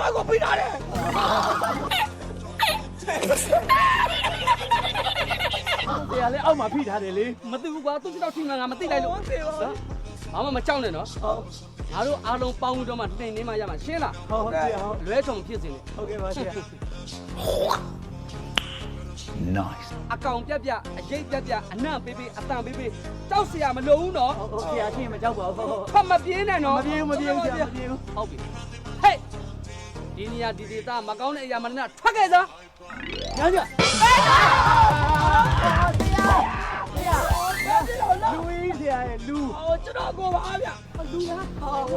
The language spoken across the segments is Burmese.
我背哪里？ဆရာလည်းအောက်မှာဖိထားတယ်လေမသိဘူးကွာသူ့ကြောက်ထိမှငါမသိလိုက်လို့ဘာမှမကြောက်နဲ့နော်ငါတို့အားလုံးပေါင်းပြီးတော့မှနှိမ်နေမှရမှာရှင်းလား ဟုတ်ကဲ့ဟုတ် လွဲချုံဖြစ်စင်နေ ဟုတ်ကဲ့ပါဆရာ Nice. အကောင်ပြက်ပြအရေးပြက်ပြအနံ့ပေးပေးအတန်ပေးပေးကြောက်เสียမလို့ဘူးနော် ဆရာချင်းမကြောက်ပါဘူး ဖတ်မပြေးနဲ့နော် မပြေဘူးဆရာမပြေဘူး ဟုတ်ပြီဟဲ့ဒီနေရာဒီဒေသမကောင်းတဲ့အရာမနဲ့ထွက်ခဲ့စမ်း ညာညာလူကြီးဆရာရဲ့လူ အော်ကျွန်တော်ကိုပါဗျလူလား ဟောဒ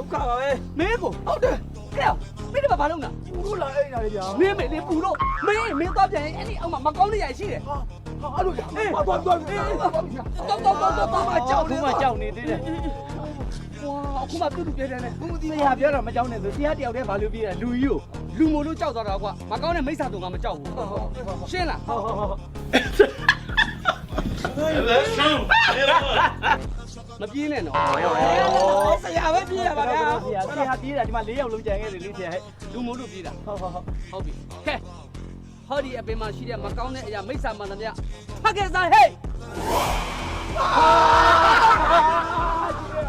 ုက္ခပါပဲ မင်းကိုဟုတ်တယ်ဟဲ့မင်းတို့ဘာလုပ်နေတာ ဘူးလာအိမ်လာလေဗျာ မင်းမေလေးပူတော့မင်းသွားပြန်ရင်အဲ့ဒီအောက်မှာမကောင်းတဲ့ຢာရှိတယ် ဟာအဲ့လိုကြာသွားတော့မကြောက် ခုမှကြောက်နေသေးတယ် ဝါအခုမှတူတူပြဲတယ်နဲ့ ဘူးဒီဆရာပြောတော့မကြောက်နဲ့ဆိုဆရာတယောက်တည်းဘာလို့ပြေးတာလူကြီးကို လူမို့လို့ကြောက်သွားတာကွာမကောင်းတဲ့မိစ္ဆာတုံကမကြောက်ဘူးရှင်းလား ဟုတ် မပြေးနဲ့နော် ဆရာပဲပြေးရပါဗျာဆရာပြေးတာဒီမှာ၄ယောက်လုံးကြံခဲ့တယ်လေဆရာ လူမို့လို့ပြေးတာ ဟုတ် ဟုတ်ပြီကဲဟောဒီအပင်မှာရှိတဲ့မကောင်းတဲ့အရာမိစ္ဆာမှန်သမျှဖတ်ခဲ့စားဟဲ့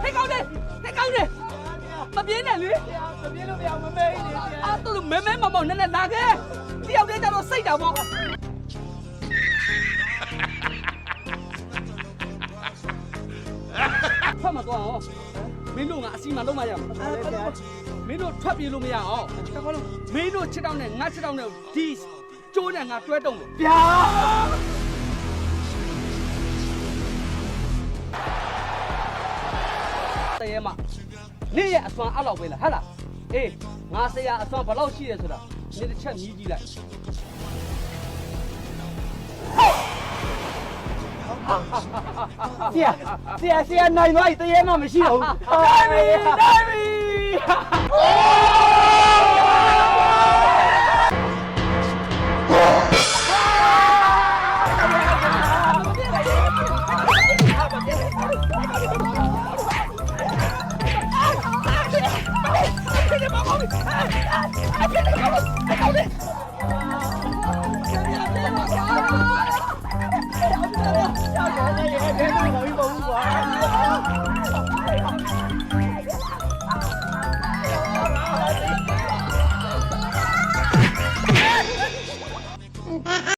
ဟဲ့ကောင်းတယ်မပြေးနဲ့လေ မပြေးလို့မရမမဲနေဆရာ အဲ့တို့မဲမဲမောင်မောင်နဲ့လာခဲ့တယောက်တည်းကျတော့စိတ်တာပေါ့ဖတ်မသွားအောင်မင်းတို့ကအစီမံလုံးမရဘူးမင်းတို့ထွက်ပြေးလို့မရအောင်မင်းတို့ချစ်တောင်းနဲ့ငါချစ်တောင်းနဲ့ဒီကျိုးနဲ့ငါတွဲတုံးတယ် ဗျာ တရေမနေ့ရဲ့အစွမ်းအဲ့လောက်ပဲလားဟဟလားအေးငါဆရာအစွမ်းဘယ်လောက်ရှိရဲဆိုတာနေ့တစ်ချက်မြည်ကြည့်လိုက် ဆရာနိုင်သွားပြီတရေမှမရှိတော့ဘူး နိုင်ပြီ